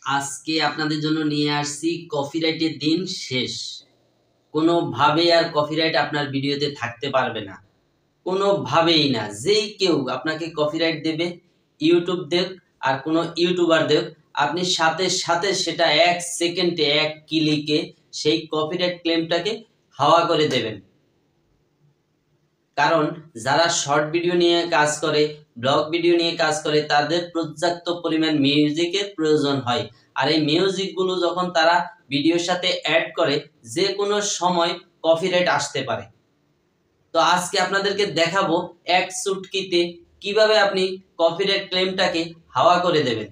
আজকে আপনাদের জন্য নিয়ে আসছি কপিরাইটের দিন শেষ। কোনোভাবেই আর কপিরাইট আপনার ভিডিওতে থাকতে পারবে না, কোনোভাবেই না। যেই কেউ আপনাকে কপিরাইট দেবে, ইউটিউব দেখ আর কোনো ইউটিউবার দেখ, আপনি সাথে সাথে সেটা 1 সেকেন্ডে 1 ক্লিকে সেই কপিরাইট ক্লেমটাকে হাওয়া করে দেবেন। কারণ যারা শর্ট ভিডিও নিয়ে কাজ করে, ব্লগ ভিডিও নিয়ে কাজ করে, তাদের পর্যাপ্ত পরিমাণ মিউজিকের প্রয়োজন হয়। আর এই মিউজিকগুলো যখন তারা ভিডিওর সাথে অ্যাড করে, যে কোনো সময় কপিরাইট আসতে পারে। তো আজকে আপনাদেরকে দেখাবো এক চুটকিতে কিভাবে আপনি কপিরাইট ক্লেমটাকে হাওয়া করে দেবেন,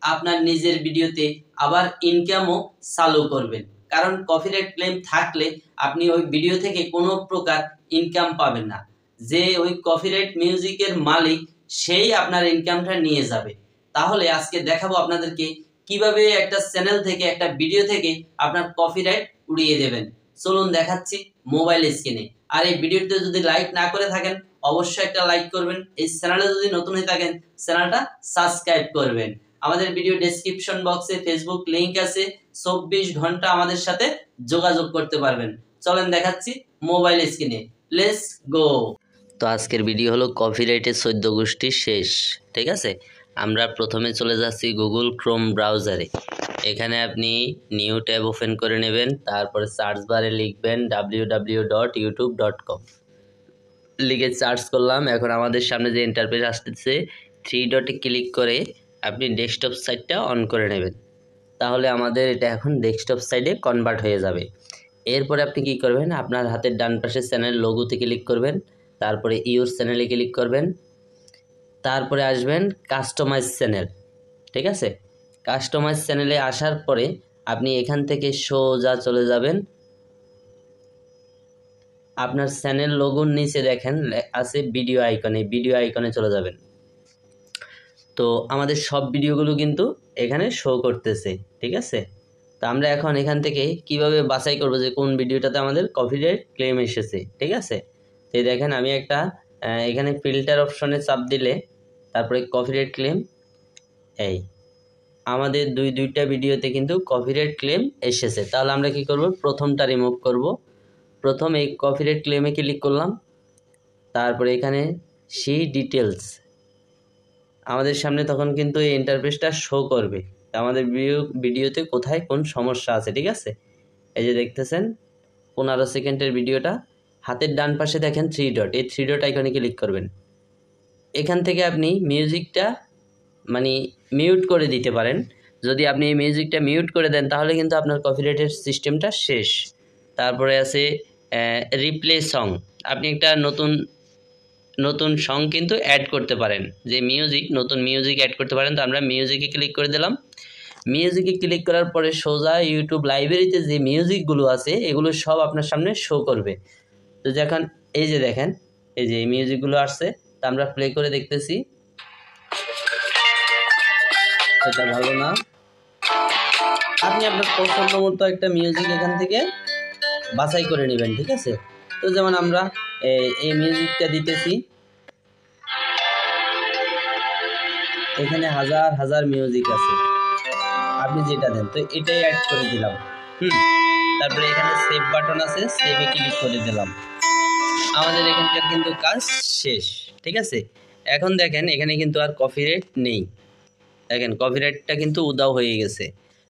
আপনার নিজের ভিডিওতে আবার ইনকামও চালু করবেন। কারণ কপিরাইট ক্লেম থাকলে আপনি ওই ভিডিও থেকে কোনো প্রকার ইনকাম পাবেন না। যে ওই কপিরাইট মিউজিকের মালিক, সেই আপনার ইনকামটা নিয়ে যাবে। তাহলে আজকে দেখাবো আপনাদেরকে কিভাবে একটা চ্যানেল থেকে, একটা ভিডিও থেকে আপনার কপিরাইট উড়িয়ে দেবেন। চলুন দেখাচ্ছি মোবাইল স্ক্রিনে। আর এই ভিডিওতে যদি লাইক না করে থাকেন, অবশ্যই একটা লাইক করবেন। এই চ্যানেলে যদি নতুন হয়ে থাকেন, চ্যানেলটা সাবস্ক্রাইব করবেন। আমাদের ভিডিও ডেসক্রিপশন বক্সে ফেসবুক লিংক আছে, 24 ঘন্টা আমাদের সাথে যোগাযোগ করতে পারবেন। চলেন দেখাচ্ছি মোবাইল স্ক্রিনে, লেটস গো। তো আজকের ভিডিও হলো কপিরাইটের 14 গোষ্ঠী শেষ। ঠিক আছে, আমরা প্রথমে চলে যাচ্ছি গুগল ক্রোম ব্রাউজারে। এখানে আপনি নিউ ট্যাব ওপেন করে নেবেন, তারপরে সার্চ বারে লিখবেন www.youtube.com, লিখে সার্চ করলাম। এখন আমাদের সামনে যে ইন্টারফেস আসতেছে, 3 ডটে ক্লিক করে আপনি ডেস্কটপ সাইটটা অন করে নেবেন। তাহলে আমাদের এটা এখন ডেস্কটপ সাইডে কনভার্ট হয়ে যাবে। এরপরে আপনি কি করবেন, আপনার হাতের ডান পাশে চ্যানেল লোগোতে ক্লিক করবেন, তারপরে ইউর চ্যানেলে ক্লিক করবেন, তারপরে আসবেন কাস্টমাইজ চ্যানেল। ঠিক আছে, কাস্টমাইজ চ্যানেলে আসার পরে আপনি এখান থেকে সোজা চলে যাবেন। আপনার চ্যানেল লোগোর নিচে দেখেন আছে ভিডিও আইকনে, ভিডিও আইকনে চলে যাবেন। তো আমাদের সব ভিডিওগুলো কিন্তু এখানে শো করতেছে। ঠিক আছে, তো আমরা এখন এখান থেকে কিভাবে বাছাই করব যে কোন ভিডিওটাতে আমাদের কপিরাইট ক্লেম এসেছে। ঠিক আছে, তো দেখেন আমি একটা এখানে ফিল্টার অপশনে চাপ দিলে তারপরে কপিরাইট ক্লেম, এই আমাদের দুইটা ভিডিওতে কিন্তু কপিরাইট ক্লেম এসেছে। তাহলে আমরা কি করব, প্রথমটা রিমুভ করব। প্রথম এই কপিরাইট ক্লেমে ক্লিক করলাম, তারপরে এখানে সেই ডিটেলস আমাদের সামনে তখন কিন্তু এই ইন্টারফেসটা শো করবে আমাদের ভিডিওতে কোথায় কোন সমস্যা আছে। ঠিক আছে, এই যে দেখতেছেন 15 সেকেন্ডের ভিডিওটা, হাতের ডান পাশে দেখেন 3 ডট, এই 3 ডট আইকনে ক্লিক করবেন। এখান থেকে আপনি মিউজিকটা মানে মিউট করে দিতে পারেন। যদি আপনি এই মিউজিকটা মিউট করে দেন তাহলে কিন্তু আপনার কপিরাইটের সিস্টেমটা শেষ। তারপরে আছে রিপ্লে সং, আপনি একটা নতুন সং কিন্তু অ্যাড করতে পারেন, যে নতুন মিউজিক অ্যাড করতে পারেন। তো আমরা মিউজিকে ক্লিক করে দিলাম। মিউজিকে ক্লিক করার পরে সোজা ইউটিউব লাইব্রেরিতে যে মিউজিকগুলো আছে এগুলো সব আপনার সামনে শো করবে। তো যখন এই যে দেখেন এই যে মিউজিকগুলো আসছে, তা আমরা প্লে করে দেখতেছি, এটা ভালো না। আপনি আপনার পছন্দ মতো একটা মিউজিক এখান থেকে বাছাই করে নেবেন। ঠিক আছে, তো যেমন আমরা এই মিউজিকটা দিতেছি, এখানে হাজার হাজার মিউজিক আছে, আপনি যেটা দেন তো এটাই অ্যাড করে দিলাম। তারপরে এখানে সেভ বাটন আছে, সেভে ক্লিক করে দিলাম। আমাদের এখানকার কিন্তু কাজ শেষ। ঠিক আছে, এখন দেখেন এখানে কিন্তু আর কপিরাইট নেই। দেখেন কপিরাইটটা কিন্তু উধাও হয়ে গেছে।